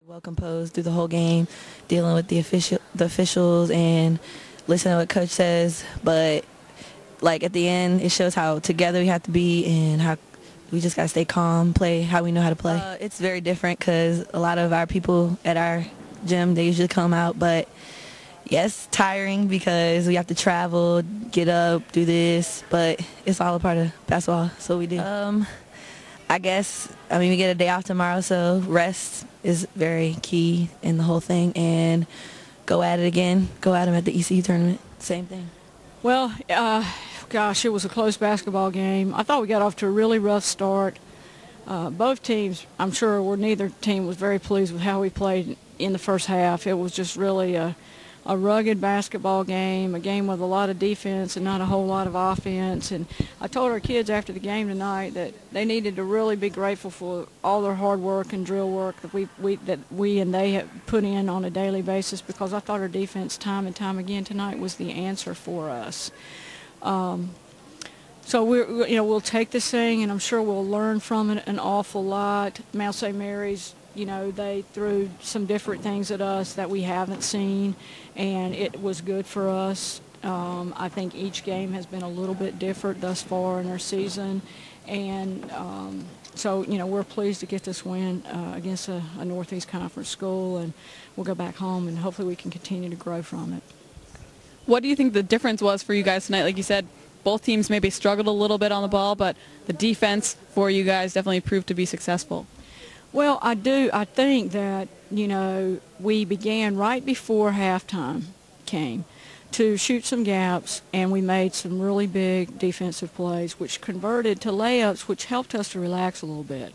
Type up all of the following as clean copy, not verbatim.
Well composed through the whole game, dealing with the officials and listening to what coach says. But like at the end, it shows how together we have to be and how we just gotta stay calm, play how we know how to play. It's very different because a lot of our people at our gym, they usually come out, but yes, tiring because we have to travel, get up, do this, but it's all a part of basketball, so we do. I guess, we get a day off tomorrow, so rest is very key in the whole thing, and go at it again, go at them at the ECU tournament, same thing. Well, gosh, it was a close basketball game. I thought we got off to a really rough start. Both teams, I'm sure, neither team was very pleased with how we played in the first half. It was just really a rugged basketball game, a game with a lot of defense and not a whole lot of offense. And I told our kids after the game tonight that they needed to really be grateful for all their hard work and drill work that we and they have put in on a daily basis, because I thought our defense time and time again tonight was the answer for us. So we'll take this thing, and I'm sure we'll learn from it an awful lot. Mount St. Mary's, they threw some different things at us that we haven't seen, and it was good for us. I think each game has been a little bit different thus far in our season, and so we're pleased to get this win against a Northeast Conference school, and we'll go back home, and hopefully we can continue to grow from it. What do you think the difference was for you guys tonight? Like you said, both teams maybe struggled a little bit on the ball, but the defense for you guys definitely proved to be successful. Well, I think that, we began right before halftime came to shoot some gaps, and we made some really big defensive plays, which converted to layups, which helped us to relax a little bit.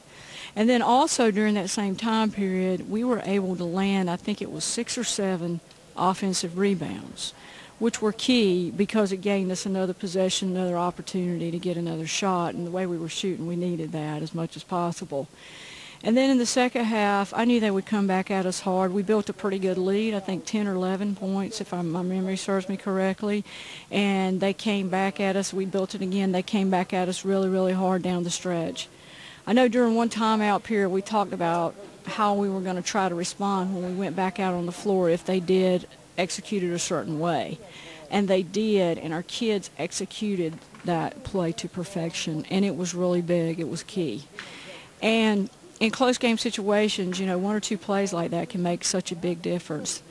And then also during that same time period, we were able to land, I think it was 6 or 7 offensive rebounds, which were key because it gained us another possession, another opportunity to get another shot. And the way we were shooting, we needed that as much as possible. And then in the second half, I knew they would come back at us hard. We built a pretty good lead, I think 10 or 11 points, if my memory serves me correctly. And they came back at us. We built it again. They came back at us really, really hard down the stretch. I know during one timeout period we talked about how we were going to try to respond when we went back out on the floor if they did execute it a certain way. And they did, and our kids executed that play to perfection. And it was really big. It was key. And in close game situations, 1 or 2 plays like that can make such a big difference.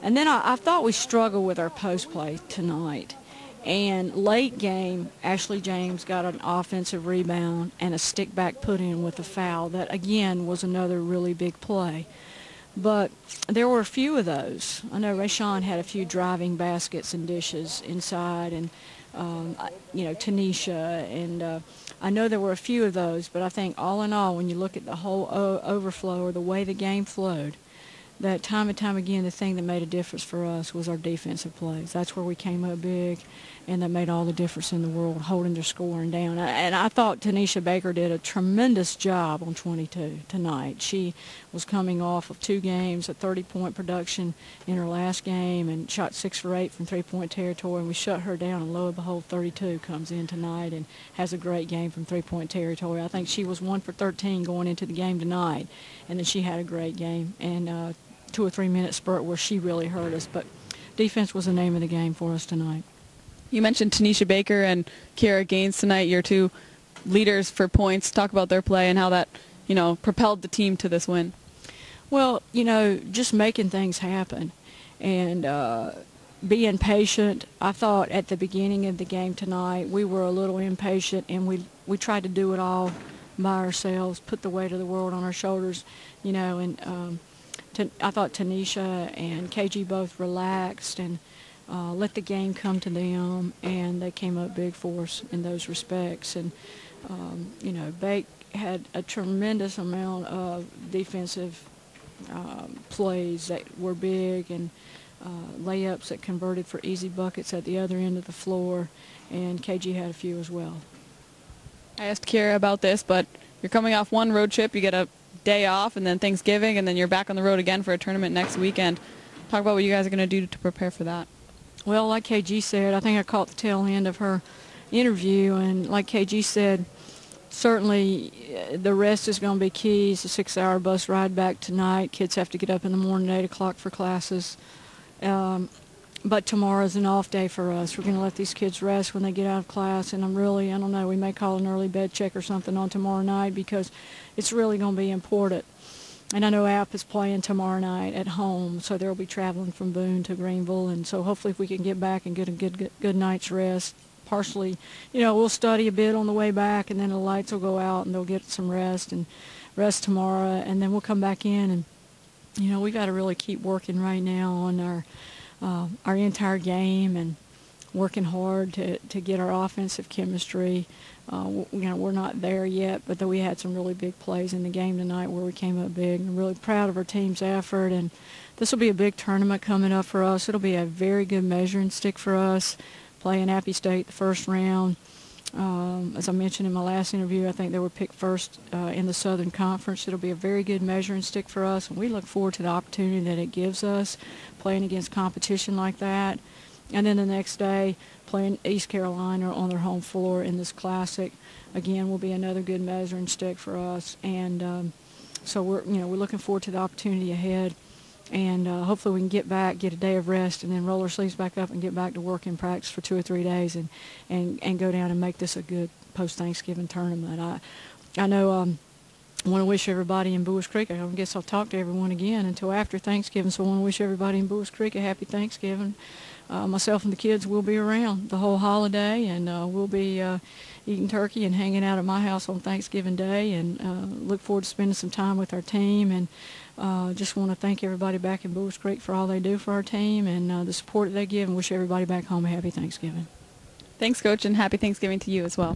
And then I thought we struggled with our post play tonight. And late game, Ashley James got an offensive rebound and a stick back put in with a foul that, again, was another really big play. But there were a few of those. I know Rayshawn had a few driving baskets and dishes inside, and, Tanisha, and I know there were a few of those, but I think all in all, when you look at the whole overflow or the way the game flowed, that time and time again, the thing that made a difference for us was our defensive plays. That's where we came up big, and that made all the difference in the world, holding their scoring down. And I thought Tanisha Baker did a tremendous job on 22 tonight. She was coming off of 2 games, a 30-point production in her last game, and shot 6 for 8 from three-point territory, and we shut her down, and lo and behold, 32 comes in tonight and has a great game from three-point territory. I think she was 1 for 13 going into the game tonight, and then she had a great game. And 2 or 3 minute spurt where she really hurt us, but defense was the name of the game for us tonight. You mentioned Tanisha Baker and Kiera Gaines tonight, your 2 leaders for points. Talk about their play and how that, propelled the team to this win. Well, just making things happen and being patient. I thought at the beginning of the game tonight we were a little impatient, and we tried to do it all by ourselves, put the weight of the world on our shoulders, and I thought Tanisha and KG both relaxed and let the game come to them, and they came up big for us in those respects. And, Bake had a tremendous amount of defensive plays that were big, and layups that converted for easy buckets at the other end of the floor, and KG had a few as well. I asked Kiera about this, but you're coming off one road trip. You get a day off, and then Thanksgiving, and then you're back on the road again for a tournament next weekend. Talk about what you guys are going to do to prepare for that. Well, like KG said, I think I caught the tail end of her interview, and like KG said, certainly the rest is going to be key. It's a 6-hour bus ride back tonight. Kids have to get up in the morning at 8 o'clock for classes. But tomorrow's an off day for us. We're going to let these kids rest when they get out of class, and I don't know, we may call an early bed check or something on tomorrow night because it's really going to be important. And I know App is playing tomorrow night at home, so they'll be traveling from Boone to Greenville, and so hopefully if we can get back and get a good night's rest, partially, we'll study a bit on the way back, and then the lights will go out and they'll get some rest tomorrow, and then we'll come back in, and we got to really keep working right now on our entire game and working hard to get our offensive chemistry. We're not there yet, but we had some really big plays in the game tonight where we came up big. I'm really proud of our team's effort, and this will be a big tournament coming up for us. It'll be a very good measuring stick for us, playing Appy State the first round. As I mentioned in my last interview, I think they were picked first in the Southern Conference. It'll be a very good measuring stick for us, and we look forward to the opportunity that it gives us playing against competition like that. And then the next day, playing East Carolina on their home floor in this Classic, again, will be another good measuring stick for us. And so we're looking forward to the opportunity ahead. And hopefully we can get back, get a day of rest, and then roll our sleeves back up and get back to work in practice for 2 or 3 days and go down and make this a good post-Thanksgiving tournament. I know I want to wish everybody in Buies Creek, I guess I'll talk to everyone again until after Thanksgiving, so I want to wish everybody in Buies Creek a happy Thanksgiving. Myself and the kids will be around the whole holiday, and we'll be eating turkey and hanging out at my house on Thanksgiving Day, and look forward to spending some time with our team. And just want to thank everybody back in Buies Creek for all they do for our team and the support that they give, and wish everybody back home a happy Thanksgiving. Thanks, Coach, and happy Thanksgiving to you as well.